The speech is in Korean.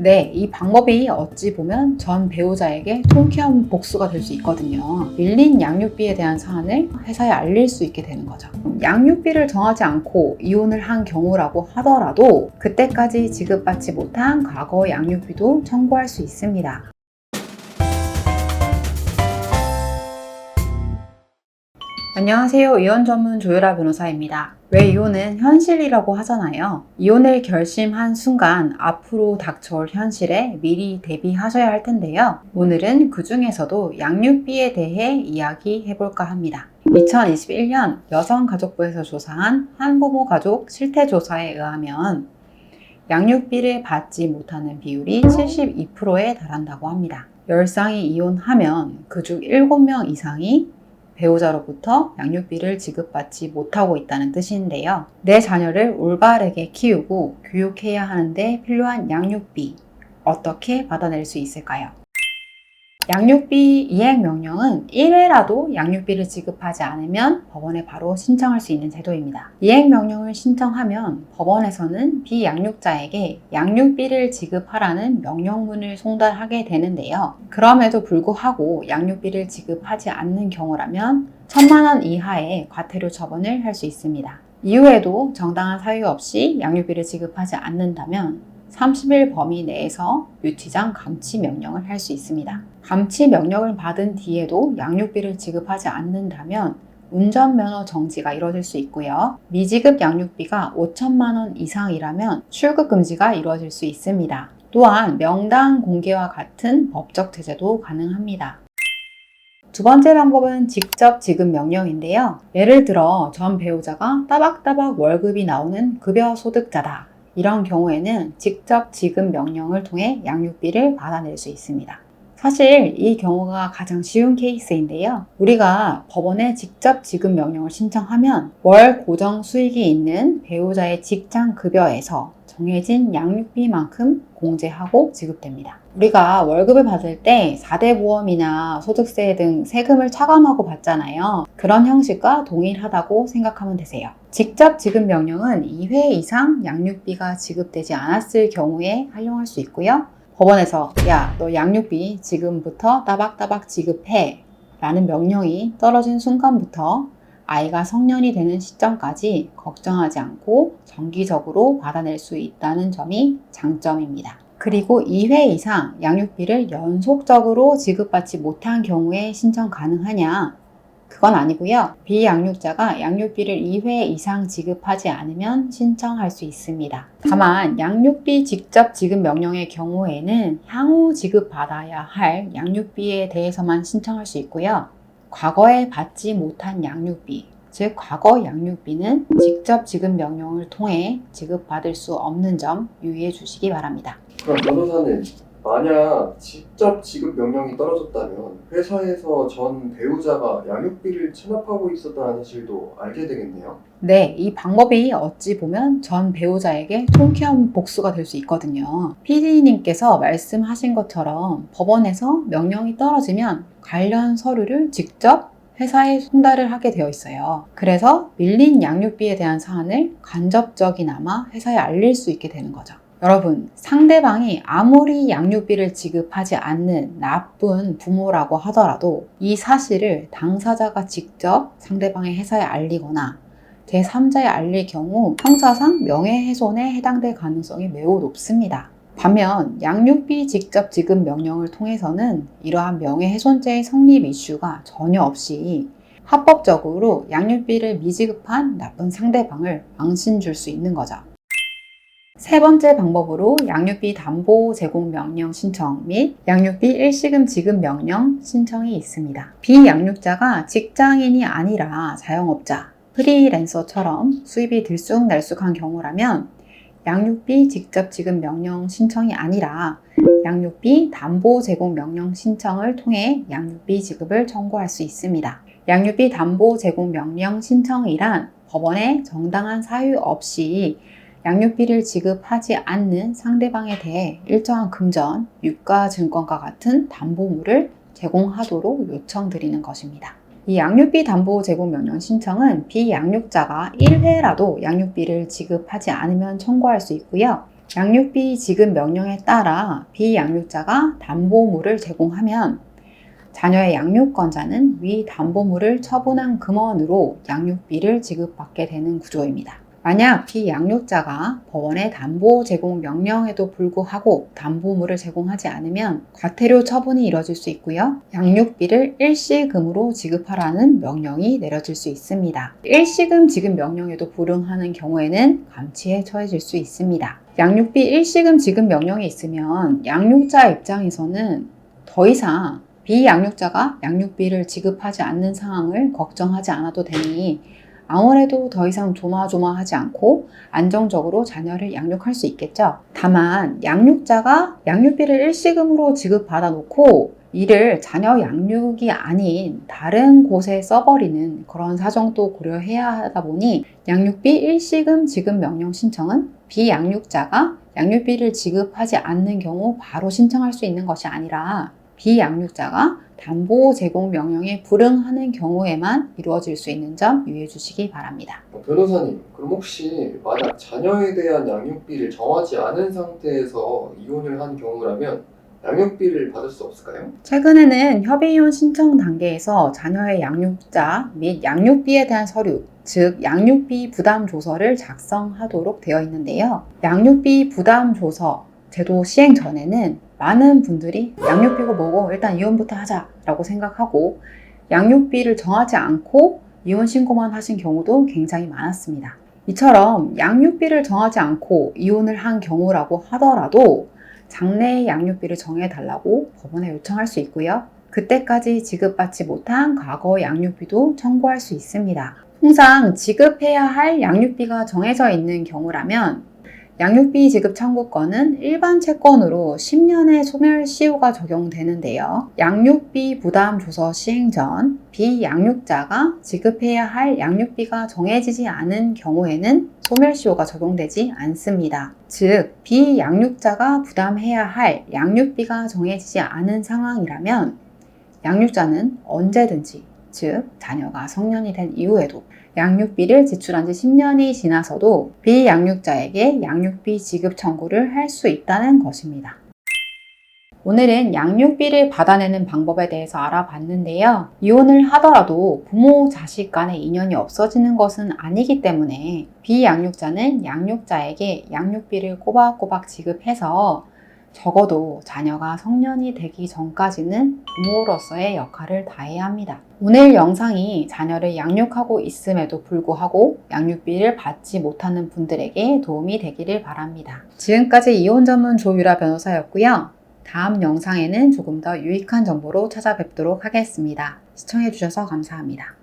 네, 이 방법이 어찌 보면 전 배우자에게 통쾌한 복수가 될 수 있거든요. 밀린 양육비에 대한 사안을 회사에 알릴 수 있게 되는 거죠. 양육비를 정하지 않고 이혼을 한 경우라고 하더라도 그때까지 지급받지 못한 과거 양육비도 청구할 수 있습니다. 안녕하세요. 이혼 전문 조유라 변호사입니다. 왜 이혼은 현실이라고 하잖아요. 이혼을 결심한 순간 앞으로 닥쳐올 현실에 미리 대비하셔야 할 텐데요. 오늘은 그 중에서도 양육비에 대해 이야기해볼까 합니다. 2021년 여성가족부에서 조사한 한부모 가족 실태조사에 의하면 양육비를 받지 못하는 비율이 72%에 달한다고 합니다. 10쌍이 이혼하면 그중 7명 이상이 배우자로부터 양육비를 지급받지 못하고 있다는 뜻인데요. 내 자녀를 올바르게 키우고 교육해야 하는데 필요한 양육비, 어떻게 받아낼 수 있을까요? 양육비 이행명령은 1회라도 양육비를 지급하지 않으면 법원에 바로 신청할 수 있는 제도입니다. 이행명령을 신청하면 법원에서는 비양육자에게 양육비를 지급하라는 명령문을 송달하게 되는데요. 그럼에도 불구하고 양육비를 지급하지 않는 경우라면 1,000만 원 이하의 과태료 처분을 할 수 있습니다. 이후에도 정당한 사유 없이 양육비를 지급하지 않는다면 30일 범위 내에서 유치장 감치 명령을 할 수 있습니다. 감치 명령을 받은 뒤에도 양육비를 지급하지 않는다면 운전면허 정지가 이뤄질 수 있고요. 미지급 양육비가 5,000만 원 이상이라면 출국 금지가 이루어질 수 있습니다. 또한 명당 공개와 같은 법적 제재도 가능합니다. 두 번째 방법은 직접 지급 명령인데요. 예를 들어 전 배우자가 따박따박 월급이 나오는 급여 소득자다. 이런 경우에는 직접 지급 명령을 통해 양육비를 받아낼 수 있습니다. 사실 이 경우가 가장 쉬운 케이스인데요. 우리가 법원에 직접 지급 명령을 신청하면 월 고정 수익이 있는 배우자의 직장 급여에서 정해진 양육비만큼 공제하고 지급됩니다. 우리가 월급을 받을 때 4대 보험이나 소득세 등 세금을 차감하고 받잖아요. 그런 형식과 동일하다고 생각하면 되세요. 직접 지급 명령은 2회 이상 양육비가 지급되지 않았을 경우에 활용할 수 있고요. 법원에서 야, 너 양육비 지금부터 따박따박 지급해 라는 명령이 떨어진 순간부터 아이가 성년이 되는 시점까지 걱정하지 않고 정기적으로 받아낼 수 있다는 점이 장점입니다. 그리고 2회 이상 양육비를 연속적으로 지급받지 못한 경우에 신청 가능하냐? 그건 아니고요. 비양육자가 양육비를 2회 이상 지급하지 않으면 신청할 수 있습니다. 다만 양육비 직접 지급 명령의 경우에는 향후 지급받아야 할 양육비에 대해서만 신청할 수 있고요. 과거에 받지 못한 양육비, 즉 과거 양육비는 직접 지급 명령을 통해 지급받을 수 없는 점 유의해 주시기 바랍니다. 그럼 변호사는 만약 직접 지급 명령이 떨어졌다면 회사에서 전 배우자가 양육비를 체납하고 있었다는 사실도 알게 되겠네요. 네, 이 방법이 어찌 보면 전 배우자에게 통쾌한 복수가 될 수 있거든요. PD님께서 말씀하신 것처럼 법원에서 명령이 떨어지면 관련 서류를 직접 회사에 송달을 하게 되어 있어요. 그래서 밀린 양육비에 대한 사안을 간접적이나마 회사에 알릴 수 있게 되는 거죠. 여러분, 상대방이 아무리 양육비를 지급하지 않는 나쁜 부모라고 하더라도 이 사실을 당사자가 직접 상대방의 회사에 알리거나 제3자에 알릴 경우 형사상 명예훼손에 해당될 가능성이 매우 높습니다. 반면 양육비 직접 지급 명령을 통해서는 이러한 명예훼손죄의 성립 이슈가 전혀 없이 합법적으로 양육비를 미지급한 나쁜 상대방을 망신 줄 수 있는 거죠. 세 번째 방법으로 양육비 담보 제공 명령 신청 및 양육비 일시금 지급 명령 신청이 있습니다. 비양육자가 직장인이 아니라 자영업자, 프리랜서처럼 수입이 들쑥날쑥한 경우라면 양육비 직접 지급 명령 신청이 아니라 양육비 담보 제공 명령 신청을 통해 양육비 지급을 청구할 수 있습니다. 양육비 담보 제공 명령 신청이란 법원에 정당한 사유 없이 양육비를 지급하지 않는 상대방에 대해 일정한 금전, 유가증권과 같은 담보물을 제공하도록 요청드리는 것입니다. 이 양육비 담보 제공 명령 신청은 비양육자가 1회라도 양육비를 지급하지 않으면 청구할 수 있고요. 양육비 지급 명령에 따라 비양육자가 담보물을 제공하면 자녀의 양육권자는 위 담보물을 처분한 금원으로 양육비를 지급받게 되는 구조입니다. 만약 비양육자가 법원의 담보 제공 명령에도 불구하고 담보물을 제공하지 않으면 과태료 처분이 이뤄질 수 있고요. 양육비를 일시금으로 지급하라는 명령이 내려질 수 있습니다. 일시금 지급 명령에도 불응하는 경우에는 감치에 처해질 수 있습니다. 양육비 일시금 지급 명령이 있으면 양육자 입장에서는 더 이상 비양육자가 양육비를 지급하지 않는 상황을 걱정하지 않아도 되니 아무래도 더 이상 조마조마하지 않고 안정적으로 자녀를 양육할 수 있겠죠. 다만 양육자가 양육비를 일시금으로 지급받아 놓고 이를 자녀 양육이 아닌 다른 곳에 써버리는 그런 사정도 고려해야 하다 보니 양육비 일시금 지급 명령 신청은 비양육자가 양육비를 지급하지 않는 경우 바로 신청할 수 있는 것이 아니라 비양육자가 담보 제공 명령에 불응하는 경우에만 이루어질 수 있는 점 유의해 주시기 바랍니다. 변호사님, 그럼 혹시 만약 자녀에 대한 양육비를 정하지 않은 상태에서 이혼을 한 경우라면 양육비를 받을 수 없을까요? 최근에는 협의이혼 신청 단계에서 자녀의 양육자 및 양육비에 대한 서류, 즉 양육비 부담 조서를 작성하도록 되어 있는데요. 양육비 부담 조서 제도 시행 전에는 많은 분들이 양육비가 뭐고 일단 이혼부터 하자라고 생각하고 양육비를 정하지 않고 이혼 신고만 하신 경우도 굉장히 많았습니다. 이처럼 양육비를 정하지 않고 이혼을 한 경우라고 하더라도 장래의 양육비를 정해달라고 법원에 요청할 수 있고요. 그때까지 지급받지 못한 과거 양육비도 청구할 수 있습니다. 통상 지급해야 할 양육비가 정해져 있는 경우라면 양육비 지급 청구권은 일반 채권으로 10년의 소멸시효가 적용되는데요. 양육비 부담 조서 시행 전 비양육자가 지급해야 할 양육비가 정해지지 않은 경우에는 소멸시효가 적용되지 않습니다. 즉, 비양육자가 부담해야 할 양육비가 정해지지 않은 상황이라면 양육자는 언제든지, 즉 자녀가 성년이 된 이후에도 양육비를 지출한 지 10년이 지나서도 비양육자에게 양육비 지급 청구를 할 수 있다는 것입니다. 오늘은 양육비를 받아내는 방법에 대해서 알아봤는데요. 이혼을 하더라도 부모 자식 간의 인연이 없어지는 것은 아니기 때문에 비양육자는 양육자에게 양육비를 꼬박꼬박 지급해서 적어도 자녀가 성년이 되기 전까지는 부모로서의 역할을 다해야 합니다. 오늘 영상이 자녀를 양육하고 있음에도 불구하고 양육비를 받지 못하는 분들에게 도움이 되기를 바랍니다. 지금까지 이혼 전문 조유라 변호사였고요. 다음 영상에는 조금 더 유익한 정보로 찾아뵙도록 하겠습니다. 시청해주셔서 감사합니다.